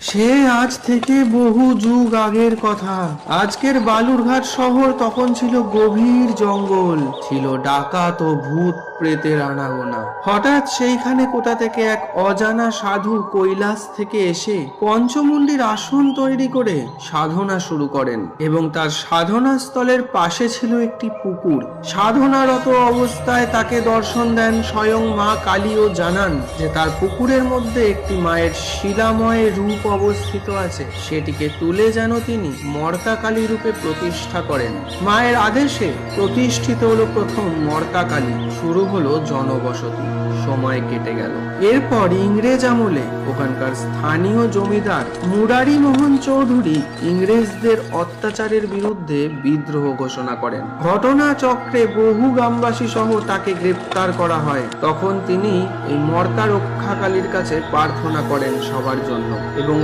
সে আজ থেকে বহু যুগ আগের কথা। আজকের বালুরঘাট শহর তখন ছিল গভীর জঙ্গল, ছিল ডাকাত ও ভূত প্রেতের আনাগোনা। হঠাৎ সেইখানে কোথা থেকে এক অজানা সাধু কৈলাস থেকে এসে পঞ্চমুণ্ডির আসন তৈরি করে সাধনা শুরু করেন, এবং তার সাধনা স্থলের পাশে ছিল একটি পুকুর। সাধনারত অবস্থায় তাকে দর্শন দেন স্বয়ং মা কালী ও জানান যে তার পুকুরের মধ্যে একটি মায়ের শিলাময় রূপ অবস্থিত আছে, সেটিকে তুলে যেন তিনি মর্তা কালী রূপে প্রতিষ্ঠা করেন। মায়ের আদেশে প্রতিষ্ঠিত হলো প্রথম মর্তা কালী। শুরু হলো জনবসতি। সময় কেটে গেল। এরপর ইংরেজ আমলে ওখানকার স্থানীয় জমিদার মুরারি মোহন চৌধুরী ইংরেজদের অত্যাচারের বিরুদ্ধে বিদ্রোহ ঘোষণা করেন। ঘটনা চক্রে বহু গ্রামবাসী সহ তাকে গ্রেপ্তার করা হয়। তখন তিনি এই মর্তা রক্ষাকালীর কাছে প্রার্থনা করেন সবার জন্য, এবং